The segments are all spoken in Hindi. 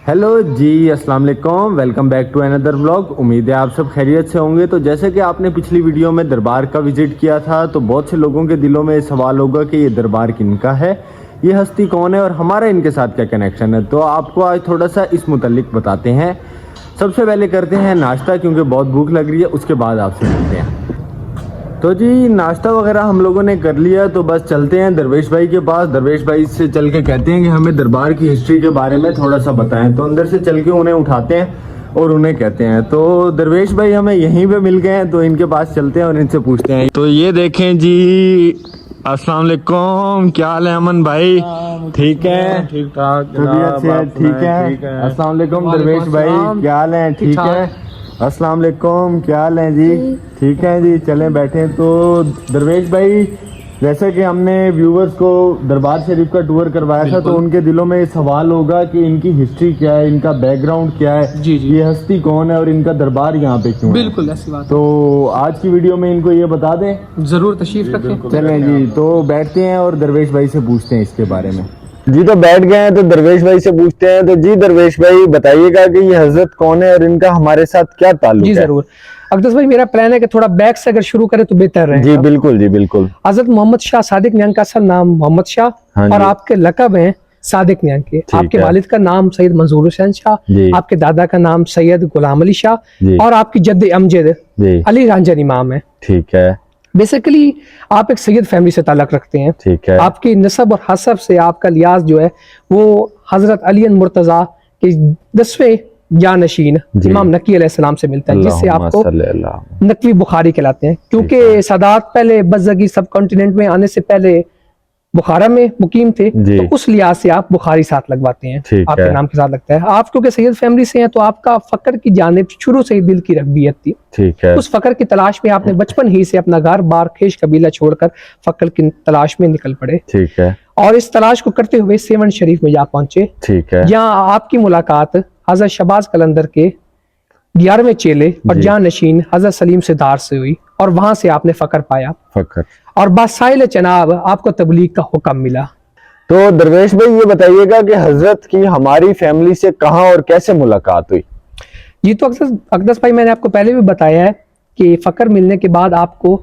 हेलो जी, अस्सलाम वालेकुम। Welcome back to another vlog. उम्मीद है आप सब खैरियत से होंगे। तो जैसे कि आपने पिछली वीडियो में दरबार का विजिट किया था, तो बहुत से लोगों के दिलों में सवाल होगा कि ये दरबार किनका है, ये हस्ती कौन है और हमारा इनके साथ क्या कनेक्शन है। तो आपको आज थोड़ा सा इस मुतल्लिक बताते हैं। सबसे पहले करते हैं नाश्ता, क्योंकि बहुत भूख लग रही है। उसके बाद आपसे मिलते हैं। तो जी, नाश्ता वगैरह हम लोगों ने कर लिया, तो बस चलते हैं दरवेश भाई के पास। दरवेश भाई से चल के कहते हैं कि हमें दरबार की हिस्ट्री के बारे में थोड़ा सा बताएं। तो अंदर से चल के उन्हें उठाते हैं और उन्हें कहते हैं। तो दरवेश भाई हमें यहीं पे मिल गए हैं, तो इनके पास चलते हैं और इनसे पूछते हैं। तो ये देखें जी, अस्सलाम वालेकुम, क्या हाल है अमन भाई? ठीक है, ठीक ठाक, तबीयत से ठीक है? अस्सलाम वालेकुम दरवेश भाई, क्या हाल है? ठीक है। अस्सलाम वालेकुम, क्या हाल है जी? ठीक है जी, चलें बैठे। तो दरवेश भाई, जैसे कि हमने व्यूवर्स को दरबार शरीफ का टूर करवाया था, तो उनके दिलों में सवाल होगा कि इनकी हिस्ट्री क्या है, इनका बैकग्राउंड क्या है, जी जी, ये हस्ती कौन है और इनका दरबार यहाँ पे क्यों है। बिल्कुल ऐसी बात तो आज की वीडियो में इनको ये बता दें। जरूर तशरीफ रखें। चलें जी, तो बैठते हैं और दरवेश भाई से पूछते हैं इसके बारे में। जी, तो बैठ गए हैं, तो दरवेश भाई से पूछते हैं। तो जी दरवेश भाई, बताइएगा कि ये हजरत कौन है और इनका हमारे साथ क्या ताल्लुक है। जी जरूर अकदस भाई, मेरा प्लान है कि थोड़ा बैक से अगर शुरू करें तो बेहतर रहेगा। जी बिल्कुल, जी बिल्कुल। हजरत मोहम्मद शाह सादिक न्यांग का असल नाम मोहम्मद शाह, हाँ और जी। आपके लकब हैं सादिक न्यांग के। आपके है। वालिद का नाम सैयद मंजूर हुसैन शाह, जी। आपके दादा का नाम सैयद गुलाम अली शाह, जी। और आपकी जद्द अमजद जी। अली रंजन इमाम है। ठीक है। बेसिकली आप एक सैयद फैमिली से ताल्लुक रखते हैं। ठीक है। आपकी नसब और हसब से आपका लिहाज जो है वो हजरत अली मुर्तजा के 10वें जानशीन इमाम नकी अलैहिस्सलाम से मिलता है, जिससे आपको नकवी बुखारी कहलाते हैं। क्योंकि सादात पहले बज़्ज़गी सब कॉन्टिनेंट में आने से पहले बुखारा में मुकीम थे, तो उस लिहाज से आप बुखारी साथ लगवाते हैं, आपके नाम के साथ लगता है। आप क्योंकि सैयद फैमिली से हैं, तो आपका फकर की जानिब शुरू से ही दिल की रगबियत थी। ठीक है। उस फकर की तलाश में आपने बचपन ही से अपना घर बार खेश कबीला छोड़कर फकर की तलाश में निकल पड़े। ठीक है। और इस तलाश को करते हुए सेवन शरीफ में जा पहुंचे। ठीक है। जहाँ आपकी मुलाकात हजरत शहबाज कलंदर के 11वें चेले और जानशीन हजरत सलीम सिद्धार से हुई, और वहां से आपने फकर पाया। फकर और बासाइल जनाब आपको तबलीग का हुक्म मिला। तो दरवेश भाई, ये बताइएगा कि हजरत की हमारी फैमिली से कहाँ और कैसे मुलाकात हुई। जी, तो अकदस भाई, मैंने आपको पहले भी बताया है कि फकर मिलने के बाद आपको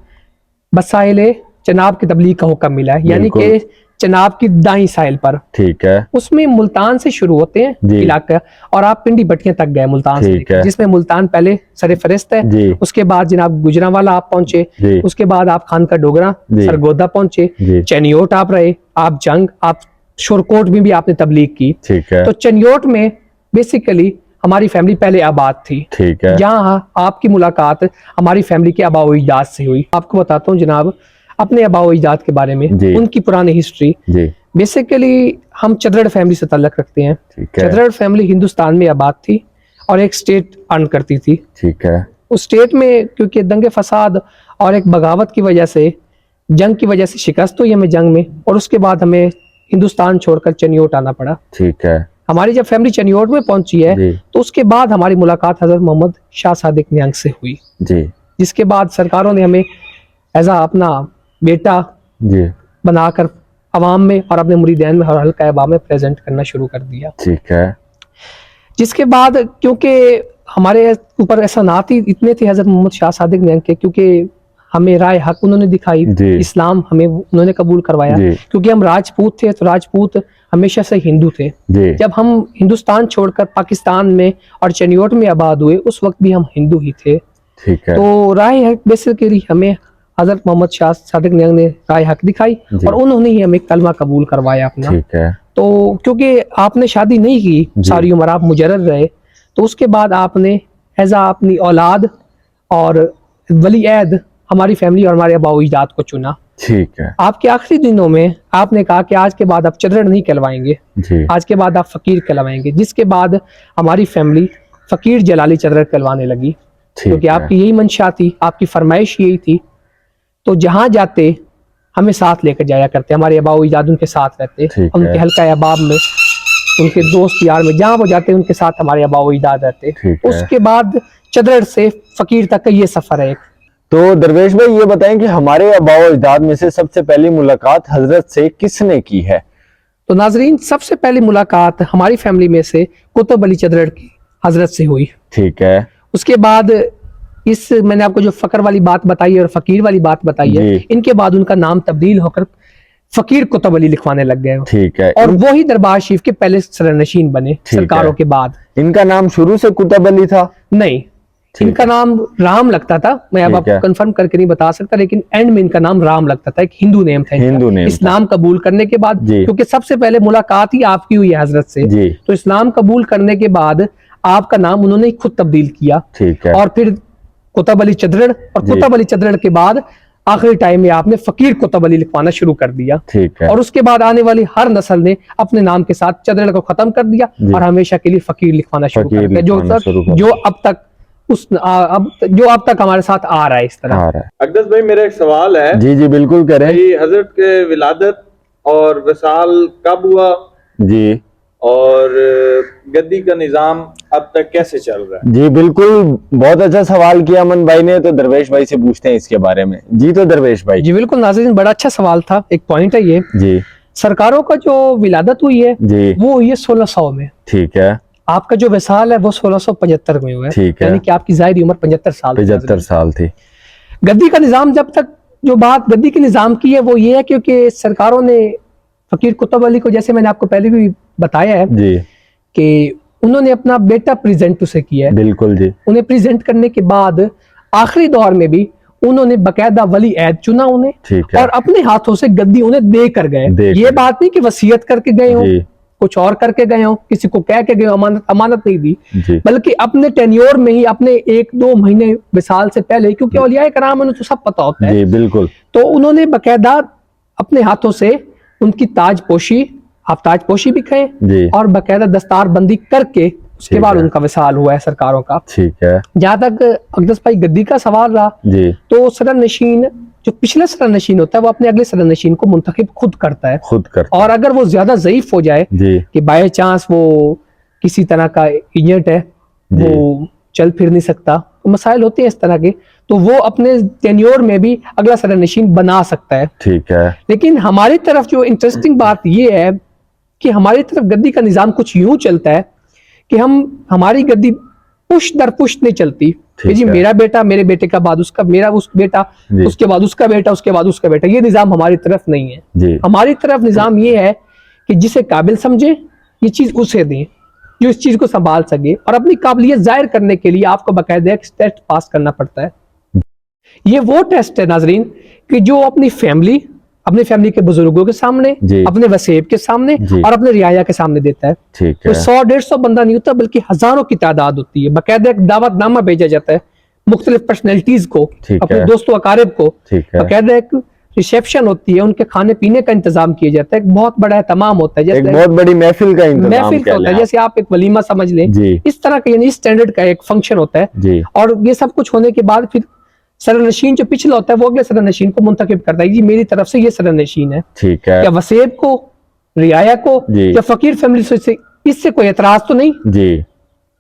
बसाइल जनाब की तबलीग का हुक्म मिला है, यानी कि जनाब की दाई साइल पर। ठीक है। उसमें मुल्तान से शुरू होते हैं इलाका, और आप पिंडी बटियां तक गए मुल्तान से, जिसमें मुल्तान पहले सरे फरिस्त है। उसके बाद जनाब गुजरांवाला आप पहुंचे, उसके बाद आप खान का डोगरा सरगोदा पहुंचे, चनियोट आप रहे, आप जंग, आप शोरकोट में भी आपने तबलीग की। ठीक है। तो चनियोट में बेसिकली हमारी फैमिली पहले आबाद थी। ठीक है। जहाँ आपकी मुलाकात हमारी फैमिली के आबा इजाद से हुई। आपको बताता हूँ जनाब अपने आबा इजाद के बारे में, उनकी पुरानी हिस्ट्री। बेसिकली हम चदरड़ फैमिली से ताल्लुक रखते हैं। चदरड़ फैमिली हिंदुस्तान में आबाद थी और एक स्टेट अर्न करती थी। ठीक है। उस स्टेट में क्योंकि दंगे फसाद और एक बगावत की वजह से, जंग की वजह से शिकस्त हुई हमें जंग में, और उसके बाद हमें हिंदुस्तान छोड़कर चनियोट आना पड़ा। ठीक है। हमारी जब फैमिली चनियोट में पहुंची है, तो उसके बाद हमारी मुलाकात हजरत मोहम्मद शाह सादिक न्यांग से हुई, जिसके बाद सरकारों ने हमें एज अपना बेटा बनाकर अवाम में और अपने मुरीदैन में और हल्का अहबाब में प्रेजेंट करना शुरू कर दिया। ठीक है। जिसके बाद क्योंकि हमारे ऊपर एहसानात ही इतने थे हजरत मोहम्मद शाह सादिक न्यांग के, क्योंकि हमें राय हक उन्होंने दिखाई, इस्लाम हमें उन्होंने कबूल करवाया। क्योंकि हम राजपूत थे, तो राजपूत हमेशा से हिंदू थे। जब हम हिंदुस्तान छोड़कर पाकिस्तान में और चनियोट में आबाद हुए, उस वक्त भी हम हिंदू ही थे। ठीक है। तो राय हक बेसिकली हमें हजरत मोहम्मद शाह सादिक न्यांग ने राय हक दिखाई, और उन्होंने ही हमें कलमा कबूल करवाया अपना। ठीक है। तो क्योंकि आपने शादी नहीं की, सारी उम्र आप मुजर्रद रहे, तो उसके बाद आपने एजा अपनी औलाद और वली अहद हमारी फैमिली और हमारे आबा इजाद को चुना। ठीक है। आपके आखिरी दिनों में आपने कहा कि आज के बाद आप चदरड़ नहीं कहलवाएंगे, आज के बाद आप फकीर कहलवाएंगे, जिसके बाद हमारी फैमिली फकीर जलाली चदरड़ कहलवाने लगी। क्योंकि आपकी यही मंशा थी, आपकी फरमाइश यही थी। तो जहां जाते हमें साथ लेकर जाया करते, हमारे अबा इजाद उनके साथ रहते, उनके हल्का अहबाब में, उनके दोस्त यार में, जहां वो जाते उनके साथ हमारे अबा इजाद रहते। उसके बाद चदरड़ से फकीर तक का ये सफर है। तो दरवेश भाई, ये बताएं कि हमारे आबा इजाद में से सबसे पहली मुलाकात हजरत से किसने की है। तो नाजरीन, सबसे पहली मुलाकात हमारी फैमिली में से कुतुब अली चदरड़ की हजरत से हुई। ठीक है। उसके बाद इस मैंने आपको जो फकर वाली बात बताई है और फकीर वाली बात बताई है, इनके बाद उनका नाम तब्दील होकर फकीर कुतुब अली लिखवाने लग गए। ठीक है। और वो ही दरबार शरीफ के पहले सरनशीन बने सरकारों के बाद। इनका नाम शुरू से कुतुब अली था? नहीं, इनका नाम राम लगता था। मैं अब आपको कंफर्म करके नहीं बता सकता, लेकिन एंड में इनका नाम राम लगता था। एक हिंदू नेम था। हिंदू नेम। इस्लाम कबूल करने के बाद, क्योंकि सबसे पहले मुलाकात ही आपकी हुई है हजरत से, तो इस्लाम कबूल करने के बाद आपका नाम उन्होंने खुद तब्दील किया। ठीक है। और फिर कुतुब अली चदरड़, और कुतुब अली चदरड़ के बाद आखिरी टाइम में आपने फकीर कुतुब अली लिखवाना शुरू कर दिया। ठीक है। और उसके बाद आने वाली हर नस्ल ने अपने नाम के साथ चदरड़ को खत्म कर दिया और हमेशा के लिए फकीर लिखवाना शुरू कर दिया, जो अब तक हमारे साथ आ रहा है। इस तरह आ रहा है। अकदस भाई, मेरा एक सवाल है। जी जी बिल्कुल करें। हजरत के विलादत और वसाल कब हुआ जी, और गद्दी का निजाम अब तक कैसे चल रहा है? जी बिल्कुल, बहुत अच्छा सवाल किया अमन भाई ने। तो दरवेश भाई से पूछते हैं इसके बारे में। जी तो दरवेश भाई। जी बिल्कुल नाज़रीन, बड़ा अच्छा सवाल था। एक पॉइंट है ये जी, सरकारों का जो विलादत हुई है जी, वो हुई है 1600 में। ठीक है। आपका जो विसाल है वो 1675 में हुआ है। ठीक है। यानी कि आपकी जाहिर उम्र 75 साल थी। गद्दी का निजाम, जब तक जो बात गद्दी के निजाम की है वो ये है क्योंकि सरकारों ने फकीर कुतुब अली को, जैसे मैंने आपको पहले भी बताया है जी, कि उन्होंने अपना बेटा प्रेजेंट उसे किया है। बिल्कुल जी। उन्हें प्रेजेंट करने के बाद आखिरी दौर में भी उन्होंने बकायदा वली ऐद चुना उन्हें, और अपने हाथों से गद्दी उन्हें दे कर गए। ये बात नहीं कि वसीयत करके गए हो, कुछ और करके गए हो, किसी को कह के गए हो, अमानत नहीं दी, बल्कि अपने टेन्योर में ही, अपने 1-2 महीने विसाल से पहले, क्योंकि औलिया कराम उन्हें तो सब पता होता है। बिल्कुल। तो उन्होंने बकायदा अपने हाथों से उनकी ताजपोशी, आप ताजपोशी भी कहें, और बकायदा दस्तार बंदी करके उसके बाद उनका विसाल हुआ है सरकारों का। ठीक है। जहां तक अकदस भाई गद्दी का सवाल रहा जी, तो सरनशीन, जो पिछले सरनशीन होता है, वो अपने अगले सरनशीन को मुंतखब खुद करता है। और अगर वो ज्यादा ज़ईफ हो जाए कि बाय चांस वो किसी तरह का इंजर्ड है, वो चल फिर नहीं सकता, तो मसाइल होते हैं इस तरह के, तो वो अपने टेन्योर में भी अगला सरनशीन बना सकता है। ठीक है। लेकिन हमारी तरफ जो इंटरेस्टिंग बात ये है कि हमारी तरफ गद्दी का निजाम कुछ यूं चलता है कि हमारी गद्दी पुश दर पुश नहीं चलती कि जी मेरा बेटा, मेरे बेटे का बाद उसका, मेरा उस बेटा, उसके बाद उसका बेटा, उसके बाद उसका बेटा। ये निजाम हमारी तरफ नहीं है। हमारी तरफ निजाम ये है कि जिसे काबिल समझे ये चीज उसे दें, जो इस चीज को संभाल सके, और अपनी काबिलियत जाहिर करने के लिए आपको बाकायदा एक टेस्ट पास करना पड़ता है। ये वो टेस्ट है नाजरीन कि जो अपनी फैमिली के बुजुर्गों के सामने, अपने वसेब के सामने और अपने रियाया के सामने देता है। तो 100-150 बंदा नहीं होता, बल्कि हजारों की तादाद होती है। बाकायदा एक दावतनामा भेजा जाता है मुख्तलिफ पर्सनैलिटीज को, अपने दोस्तों अकारिब को। बाकायदा एक रिसेप्शन होती है, उनके खाने पीने का इंतजाम किया जाता है। एक बहुत बड़ा एहतमाम होता है, जैसे एक बहुत बड़ी महफिल का होता है, जैसे आप एक वलीमा समझ लें, इस तरह का, यानी स्टैंडर्ड का एक फंक्शन होता है। और ये सब कुछ होने के बाद फिर सरनशीन जो पिछला होता है वो अगले सरनशीन को मुंतखब करता है, जी मेरी तरफ से ये सरनशीन है। ठीक है। या वसेब को, रियाया को, या फकीर फैमिली से, इससे कोई एतराज तो नहीं जी।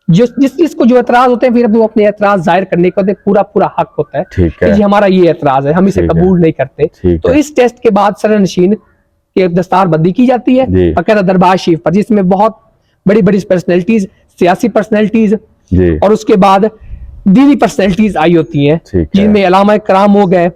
जिसको जो एतराज होते हैं, फिर वो अपने एतराज जाहिर करने का पूरा हक होता है कि जी हमारा ये एतराज है, हम इसे कबूल नहीं करते। तो इस टेस्ट के बाद सरनशीन की दस्तार बंदी की जाती है बाकायदा दरबार शरीफ पर, जिसमें बहुत बड़ी बड़ी पर्सनैलिटीज, सियासी पर्सनैलिटीज, और उसके बाद दीनी पर्सनैलिटीज आई होती हैं, जिनमें अल्लामा इकराम हो गए,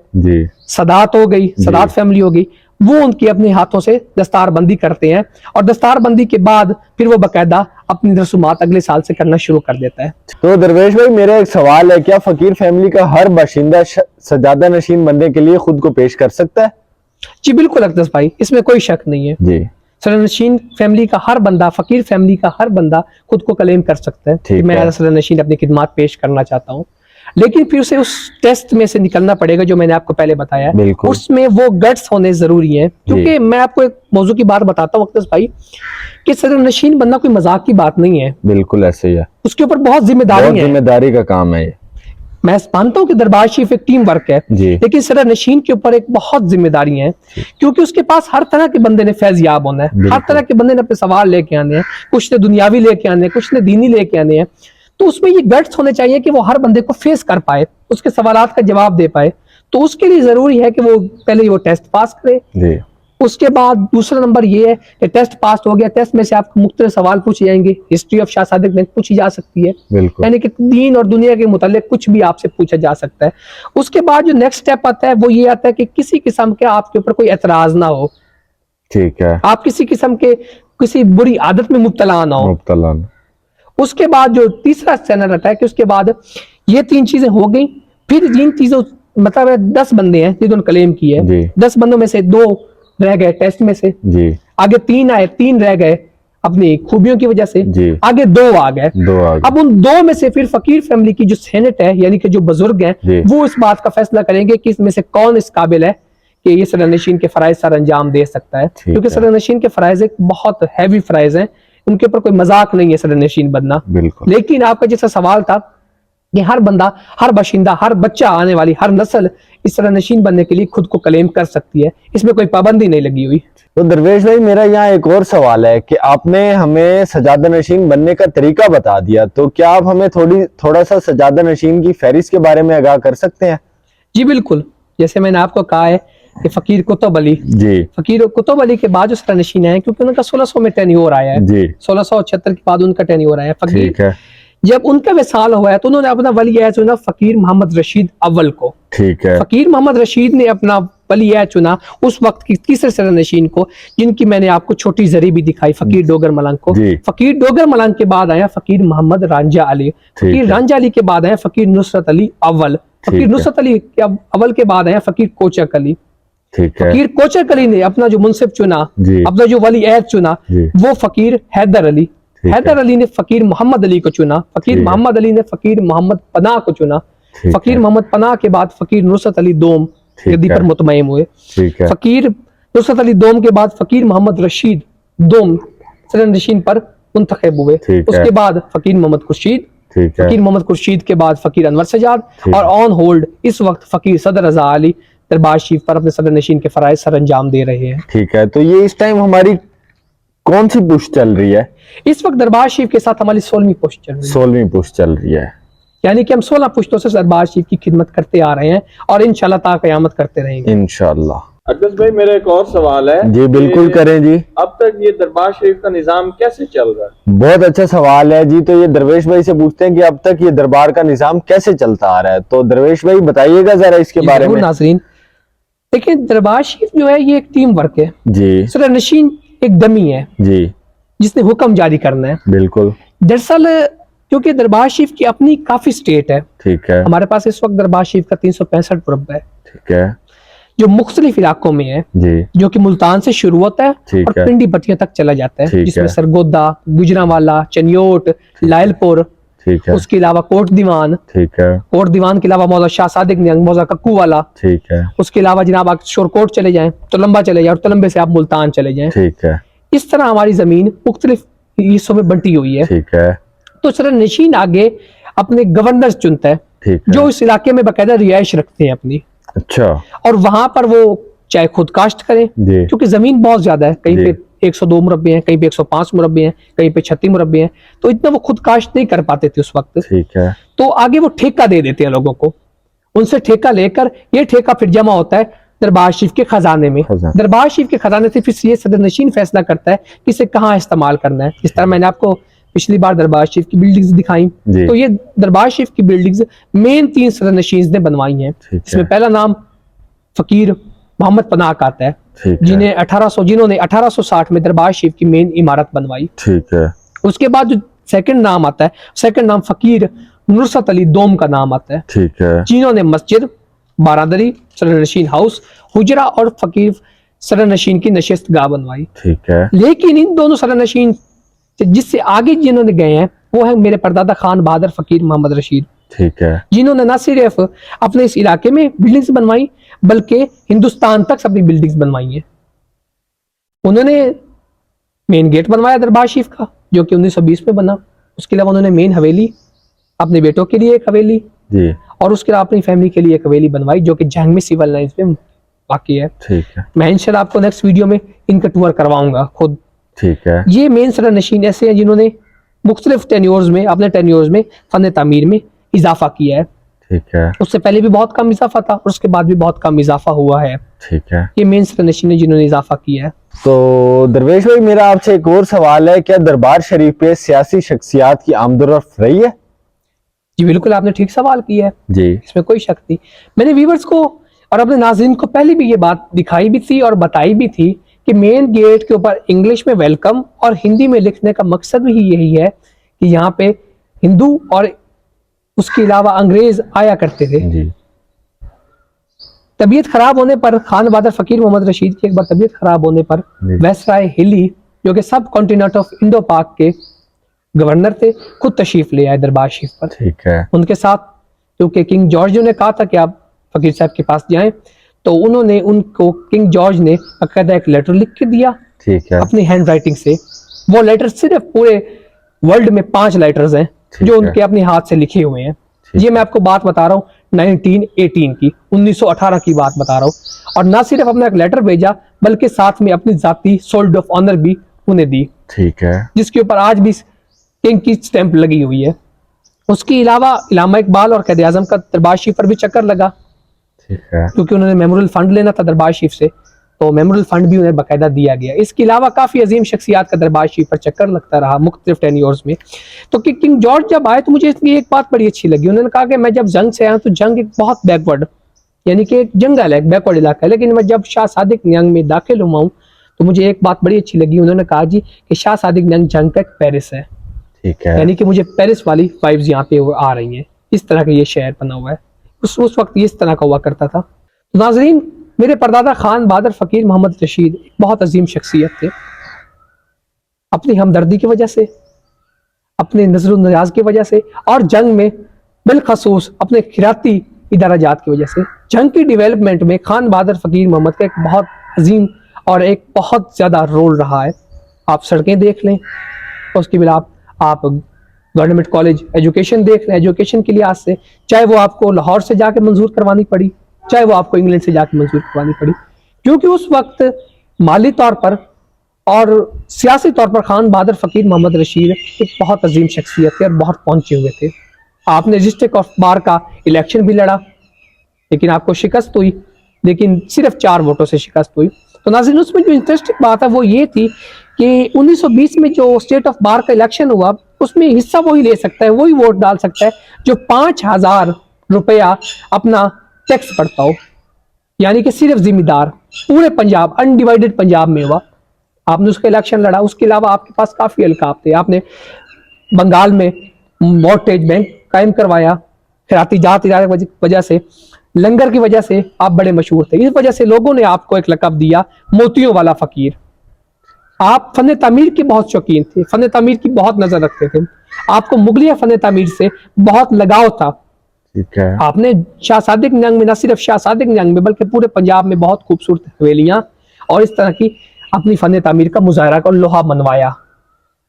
सदात हो गई, सदात फैमिली हो गई। वो उनकी अपने हाथों से दस्तार बंदी करते हैं, और दस्तार बंदी के बाद फिर वो बाकायदा अपनी रसूमात अगले साल से करना शुरू कर देता है। तो दरवेश भाई, मेरा एक सवाल है, क्या फकीर फैमिली का हर बाशिंदा सजादा नशीन बनने के लिए खुद को पेश कर सकता है? जी बिल्कुल अकदस भाई, इसमें कोई शक नहीं है जी। सरनशीन फैमिली का हर बंदा, फकीर फैमिली का हर बंदा खुद को क्लेम कर सकता है कि मैं सरनशीन अपनी खिदमत पेश करना चाहता हूँ। लेकिन फिर उसे उस टेस्ट में से निकलना पड़ेगा जो मैंने आपको पहले बताया। उसमें वो गट्स होने जरूरी हैं, क्योंकि मैं आपको एक मौजू की बात बताता हूँ अकदस भाई, कि सरनशीन बनना कोई मजाक की बात नहीं है। बिल्कुल ऐसे ही है, उसके ऊपर बहुत जिम्मेदारी का काम है। मैं मानता हूँ कि दरबार शरीफ एक टीम वर्क है, लेकिन सरनशीन के ऊपर एक बहुत जिम्मेदारी है, क्योंकि उसके पास हर तरह के बंदे ने फैज़याब होना है, हर तरह के बंदे ने अपने सवाल लेके आने हैं, कुछ ने दुनियावी लेके आने हैं, कुछ ने दीनी लेके आने हैं। तो उसमें ये गट्स होने चाहिए कि वो हर बंदे को फेस कर पाए, उसके सवालात का जवाब दे पाए। तो उसके लिए जरूरी है कि वो पहले वो टेस्ट पास करे, उसके बाद दूसरा नंबर ये है कि टेस्ट पास हो गया, टेस्ट में से आपको मुख्तलिफ सवाल पूछे जाएंगे, history of Shah Sadiq bank पूछी जा सकती है, यानी कि दीन और दुनिया के मुताल्लिक कुछ भी आपसे पूछा जा सकता है। उसके बाद जो नेक्स्ट स्टेप आता है वो ये आता है कि किसी किस्म के आपके ऊपर कोई एतराज ना हो, ठीक है, आप किसी किस्म के किसी बुरी आदत में मुब्तला ना हो। उसके बाद जो तीसरा स्टैंडर्ड आता है कि उसके बाद ये 3 चीजें हो गई, फिर जिन चीजों मतलब 10 बंदे हैं जिन्होंने क्लेम की है, 10 बंदों में से 2 रह गए टेस्ट में से जी। आगे 3 आए, 3 रह गए अपनी खूबियों की वजह से जी। आगे 2 आ गए। अब उन 2 में से फिर फकीर फैमिली की जो सेनेट है यानी कि जो बुजुर्ग हैं वो इस बात का फैसला करेंगे कि इसमें से कौन इस काबिल है कि ये सरनशीन के फराइज सर अंजाम दे सकता है, क्योंकि सरनशीन के फराइज एक बहुत हैवी फराइज हैं, उनके ऊपर कोई मजाक नहीं है सरनशीन बनना। लेकिन आपका जैसा सवाल था कि हर बंदा, हर बाशिंदा, हर बच्चा, आने वाली हर नस्ल इस तरह नशीन बनने के लिए खुद को क्लेम कर सकती है, इसमें कोई पाबंदी नहीं लगी हुई। तो दरवेश भाई मेरा यहाँ एक और सवाल है कि आपने हमें सजादा नशीन बनने का तरीका बता दिया, तो क्या आप हमें थोड़ा सा सजादा नशीन की फहरिस्त के बारे में आगाह कर सकते हैं? जी बिल्कुल, जैसे मैंने आपको कहा है कि फकीर कुतुब अली जी, फकीर कुतुब अली के बाद जो सरनशीन है, क्योंकि उनका 1600 में टेन्योर आया है जी, 1676 के बाद उनका टेन्योर आया। फकीर जब उनका विसाल हुआ है तो उन्होंने अपना वली चुना फकीर मोहम्मद रशीद अव्वल को। ठीक है, फकीर मोहम्मद रशीद ने अपना वली चुना उस वक्त की तीसरे सरनशीन को, जिनकी मैंने आपको छोटी जरी भी दिखाई, फकीर डोगर मलंग को। फकीर डोगर मलंग के बाद आया फकीर मोहम्मद रांझा अली, फकीर रांझा अली के बाद आया फकीर नुसरत अली अव्वल, फकीर नुसरत अली अव्वल के बाद आया फकीर कोचक अली। फकीर कोचक अली ने अपना जो मुंसिफ चुना, अपना जो वली चुना, वो फकीर हैदर अली। हैदर अली ने फकीर मोहम्मद अली को चुना, फकीर मोहम्मद अली ने फकीर मोहम्मद पनाह को चुना, फकीर मोहम्मद पनाह के बाद फकीर नुसरत अली दोम गद्दी पर मुतमईम हुए। फकीर नुसरत अली दोम के बाद फकीर मोहम्मद रशीद दोम सरनशीन पर मुंतखब हुए। उसके बाद फकीर मोहम्मद खुर्शीद, फकीर मोहम्मद खुर्शीद के बाद फकीर अनवर सजाद, और ऑन होल्ड इस वक्त फकीर सदर रजा अली दरबार शरीफ पर अपने सरनशीन के फराइज सर अंजाम दे रहे हैं। ठीक है, तो ये इस टाइम हमारी कौन सी पुश्त चल रही है? इस वक्त दरबार शरीफ के साथ हमारी 16वीं पुश्त चल रही है। 16वीं पुश्त चल रही है, यानी कि हम 16 पुश्तों से दरबार शरीफ की खिदमत करते आ रहे हैं और इंशाल्लाह ता क़यामत करते रहेंगे इंशाल्लाह। अकदस भाई मेरा एक और सवाल है। जी बिल्कुल करें जी। अब तक ये दरबार शरीफ का निजाम कैसे चल रहा है? बहुत अच्छा सवाल है जी। तो ये दरवेश भाई से पूछते हैं कि अब तक ये दरबार का निजाम कैसे चलता आ रहा है, तो दरवेश भाई बताइएगा जरा इसके बारे में। नाज़रीन देखिए, दरबार शरीफ जो है ये एक टीम वर्क है जी, सरनशीन एक डमी है जी जिसने हुक्म जारी करना है। बिल्कुल, दरअसल क्योंकि दरबार शरीफ की अपनी काफी स्टेट है, ठीक है, हमारे पास इस वक्त दरबार शरीफ का 365 मुरब्बा है, ठीक है, जो मुख्तलिफ इलाकों में है जी, जो कि मुल्तान से शुरू होता है और पिंडी बटिया तक चला जाता है, जिसमें सरगोदा, गुजरांवाला, चनियोट, लायलपुर, ठीक है, उसके अलावा कोट दीवान, ठीक है, कोट दीवान के अलावा मौजा शाह सादिक नियंग, मौजा कक्कू वाला, ठीक है, उसके अलावा जनाब आप शोरकोट चले जाएं तो लंबा चले जाए और तलंबे से आप मुल्तान चले जाएं, ठीक है। इस तरह हमारी जमीन मुख्तलिफ हिस्सों में बंटी हुई है, ठीक है। तो सरनशीन आगे अपने गवर्नर चुनता है, ठीक है, जो इस इलाके में बाकायदा रिहाइश रखते हैं अपनी, अच्छा, और वहां पर वो चाहे खुद काश्त करें, क्योंकि जमीन बहुत ज्यादा है, कहीं पे 102 मुरब्बे हैं, कहीं पे 105 मुरब्बे हैं, कहीं पे 36 मुरब्बे हैं, तो इतना वो खुद काश्त नहीं कर पाते थे उस वक्त, ठीक है। तो आगे वो ठेका दे देते हैं लोगों को, उनसे ठेका लेकर ये ठेका फिर जमा होता है दरबार शरीफ के खजाने में। दरबार शरीफ के खजाने से फिर ये सदरनशीन फैसला करता है कि इसे कहाँ इस्तेमाल करना है। जिस तरह मैंने आपको पिछली बार दरबार शरीफ की बिल्डिंग्स दिखाई, तो ये दरबार शरीफ की बिल्डिंग्स मेन 3 सदरनशीन ने बनवाई हैं। इसमें पहला नाम फकीर मोहम्मद पनाह का आता है, जिन्होंने 1860 में दरबार शरीफ की मेन इमारत बनवाई, ठीक है। उसके बाद जो सेकंड नाम आता है, सेकंड नाम फकीर नुसरत अली दोम का नाम आता है, ठीक है, जिन्होंने मस्जिद, बारादरी, सरनशीन हाउस, हुजरा और फकीर सरनशीन की नशिस्त गाह बनवाई, ठीक है। लेकिन इन दोनों सरनशीन जिससे आगे जिन्होंने गए हैं वो है मेरे परदादा खान बहादुर फकीर मोहम्मद रशीद, ठीक है, जिन्होंने न सिर्फ अपने इस इलाके में बिल्डिंग्स बनवाई बल्कि हिंदुस्तान तक अपनी बिल्डिंग्स बनवाई हैं। उन्होंने मेन गेट बनवाया दरबार शरीफ का जो कि 1920 में बना। उसके अलावा उन्होंने मेन हवेली, अपने बेटों के लिए एक हवेली जी, और उसके अलावा अपनी फैमिली के लिए एक हवेली बनवाई जो कि जंग में सिविल लाइंस में बाकी है, ठीक है। मैं इंशाल्लाह आपको नेक्स्ट वीडियो में इनका टूर करवाऊंगा खुद, ठीक है। ये मेन सरनशीन ऐसे हैं जिन्होंने मुख्तलिफ टेन्योर्स में, अपने टेन्योर्स में फन तामीर में इजाफा किया है, ठीक है। उससे पहले भी बहुत कम इजाफा था और उसके बाद भी बहुत कम इजाफा हुआ है, ठीक है। ये मेन सदरनशीन ने जिन्होंने इजाफा किया है। तो दरवेश भाई मेरा आपसे एक और सवाल है, क्या दरबार शरीफ पे सियासी शख्सियात की आमदोरफ्त रही है? जी बिल्कुल, आपने ठीक सवाल किया है जी, इसमें कोई शक नहीं। मैंने व्यूअर्स को और अपने नाज़रीन को पहले भी ये बात दिखाई भी थी और बताई भी थी कि मेन गेट के ऊपर इंग्लिश में वेलकम और हिंदी में लिखने का मकसद भी यही है कि यहाँ पे हिंदू और उसके अलावा अंग्रेज आया करते थे। जी, तबीयत खराब होने पर खान बहादुर फकीर मोहम्मद रशीद की एक बार तबीयत खराब होने पर वायसराय हिली, जो कि सब कॉन्टिनेंट ऑफ इंडो पाक के गवर्नर थे, खुद तशरीफ ले आए दरबार शरीफ पर। ठीक है। उनके साथ क्योंकि किंग जॉर्ज ने कहा था कि आप फकीर साहब के पास जाएं, तो उन्होंने उनको किंग जॉर्ज ने बाकायदा एक लेटर लिख के दिया, ठीक है। अपनी हैंड राइटिंग से। वो लेटर सिर्फ पूरे वर्ल्ड में 5 लेटर्स हैं जो उनके अपने हाथ से लिखे हुए हैं। ये मैं आपको बात बता रहा हूँ 1918 की, 1918 की बात बता रहा हूँ। और ना सिर्फ अपना एक लेटर भेजा बल्कि साथ में अपनी जाती सोल्ड ऑफ ऑनर भी उन्हें दी, ठीक है, जिसके ऊपर आज भी किंग की स्टैंप लगी हुई है। उसके अलावा इलामा इकबाल और कैद आजम का दरबार शरीफ पर भी चक्कर लगा, ठीक है। क्योंकि उन्होंने मेमोरियल फंड लेना था दरबार शरीफ से, तो मेमोरियल फंड भी उन्हें बाकायदा दिया गया। इसके अलावा काफी अजीम शख्सियात का दरबार शरीफ पर चक्कर लगता रहा मुख्तलिफ टेन्योर्स में। तो कि किंग जॉर्ज जब आए तो मुझे इसकी एक बात बड़ी अच्छी लगी। उन्होंने कहा कि मैं जब जंग से आया तो जंग एक बहुत बैकवर्ड, यानी कि एक जंगल है, एक बैकवर्ड इलाका है, लेकिन मैं जब शाह सादिक जंग में दाखिल हुआ हूँ तो मुझे एक बात बड़ी अच्छी लगी। उन्होंने कहा जी कि शाह सादिक जंग का एक पेरिस है, ठीक है। यानी कि मुझे पेरिस वाली वाइब्स यहाँ पे आ रही हैं। इस तरह का ये शहर बना हुआ है, उस वक्त ये इस तरह का हुआ करता था। तो नाजरीन, मेरे परदादा खान बहादुर फकीर मोहम्मद रशीद एक बहुत अजीम शख्सियत थे। अपनी हमदर्दी की वजह से, अपने नजर नियाज की वजह से और जंग में बिलखसूस अपने खिराती इदाराजात की वजह से जंग की डेवलपमेंट में खान बहादुर फकीर मोहम्मद का एक बहुत अजीम और एक बहुत ज़्यादा रोल रहा है। आप सड़कें देख लें, उसके बाद आप गवर्नमेंट कॉलेज एजुकेशन देख लें, एजुकेशन के लिहाज से, चाहे वो आपको लाहौर से जाके मंजूर करवानी पड़ी, चाहे वो आपको इंग्लैंड से जाके मंजूर करवानी पड़ी, क्योंकि उस वक्त माली तौर पर और सियासी तौर पर खान बहादुर फकीर मोहम्मद रशीद एक बहुत अजीम शख्सियत थे और बहुत पहुंचे हुए थे। आपने डिस्ट्रिक्ट ऑफ बार का इलेक्शन भी लड़ा, लेकिन आपको शिकस्त हुई, लेकिन सिर्फ 4 वोटों से शिकस्त हुई। तो नाज़रीन, उसमें जो इंटरेस्टिंग बात है वो ये थी कि 1920 में जो स्टेट ऑफ बार का इलेक्शन हुआ, उसमें हिस्सा वही ले सकता है, वही वोट डाल सकता है जो 5000 रुपया अपना टैक्स भरता हो, यानी कि सिर्फ जिम्मेदार। पूरे पंजाब, अनडिवाइडेड पंजाब में हुआ, आपने उसका इलेक्शन लड़ा। उसके अलावा आपके पास काफी अलकाब थे। आपने बंगाल में मॉर्टेज बैंक कायम करवाया, खैराती जात इदारे की वजह से, लंगर की वजह से आप बड़े मशहूर थे। इस वजह से लोगों ने आपको एक लक़ब दिया, मोतियों वाला फकीर। आप फन तामीर की बहुत शौकीन थे, फन तामीर की बहुत नजर रखते थे, आपको मुगलिया फन तामीर से बहुत लगाव था। ठीक है। आपने शाह सादिक जंग में, न सिर्फ शाह सादिक जंग में बल्कि पूरे पंजाब में बहुत खूबसूरत हवेलियां और इस तरह की अपनी फन तामीर का मुजाहरा और लोहा मनवाया।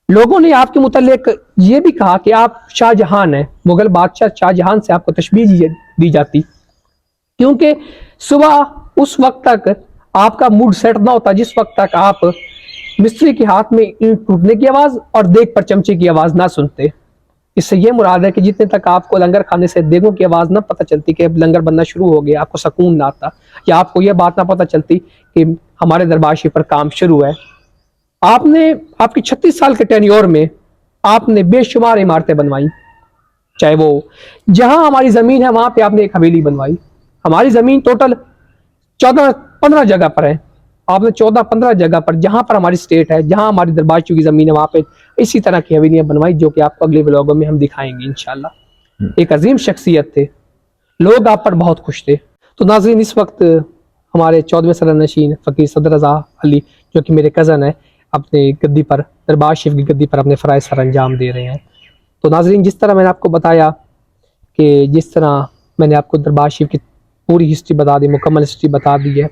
लोगों ने आपके मुतालिक ये भी कहा कि आप शाहजहान हैं, मुगल बादशाह शाहजहान से आपको तशबीह दी जाती, क्योंकि सुबह उस वक्त तक आपका मूड सेट ना होता जिस वक्त तक आप मिस्त्री के हाथ में ईंट टूटने की आवाज और देग पर चमचे की आवाज ना सुनते। इससे ये मुराद है कि जितने तक आपको लंगर खाने से देगों की आवाज ना पता चलती कि लंगर बनना शुरू हो गया, आपको सुकून ना आता, या आपको यह बात ना पता चलती कि हमारे दरबार शरीफ पर काम शुरू है। आपने आपकी 36 साल के टेन्योर में आपने बेशुमार इमारतें बनवाई, चाहे वो जहां हमारी जमीन है वहां पे आपने एक हवेली बनवाई। हमारी जमीन टोटल 14-15 जगह पर है, आपने 14-15 जगह पर, जहां पर हमारी स्टेट है, जहां हमारी दरबार शरीफ की जमीन है, वहां पे इसी तरह की हवेलियां बनवाई, जो कि आपको अगले व्लॉगों में हम दिखाएंगे इंशाल्लाह। एक अजीम शख्सियत थे, लोग आप पर बहुत खुश थे। तो नाज़रीन, इस वक्त हमारे 14वें सदरनशीन फकीर सदर रज़ा अली, जो कि मेरे कज़न है, अपने गद्दी पर, दरबार शरीफ की गद्दी पर अपने फ़राइज़ सर अंजाम दे रहे हैं। तो नाज़रीन, जिस तरह मैंने आपको बताया कि जिस तरह मैंने आपको दरबार शरीफ की पूरी हिस्ट्री बता दी, मुकम्मल हिस्ट्री बता दी है,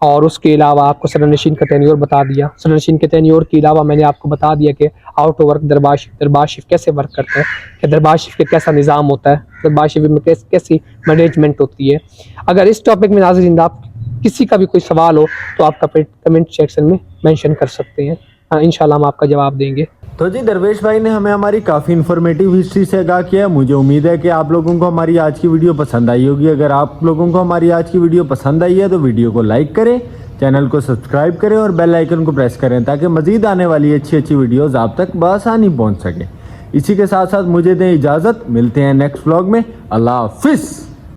और उसके अलावा आपको सदरनशीन का टेन्योर बता दिया। सदरनशीन के टेन्योर के अलावा मैंने आपको बता दिया कि आउट वर्क दरबार शरीफ कैसे वर्क करता है, कि दरबार शरीफ के कैसा निज़ाम होता है, दरबार शरीफ में कैसी मैनेजमेंट होती है। अगर इस टॉपिक में नाज़रीन आप किसी का भी कोई सवाल हो तो आप कमेंट सेक्शन में मेंशन कर सकते हैं, हाँ इंशाल्लाह हम आपका जवाब देंगे। तो जी दरवेश भाई ने हमें हमारी काफ़ी इन्फॉर्मेटिव हिस्ट्री से आगाह किया है। मुझे उम्मीद है कि आप लोगों को हमारी आज की वीडियो पसंद आई होगी। अगर आप लोगों को हमारी आज की वीडियो पसंद आई है तो वीडियो को लाइक करें, चैनल को सब्सक्राइब करें और बेल आइकन को प्रेस करें ताकि मजीद आने वाली अच्छी वीडियोज़ आप तक बआसानी पहुँच सके। इसी के साथ साथ मुझे दें इजाज़त, मिलते हैं नेक्स्ट व्लॉग में। अल्लाह हाफिज़।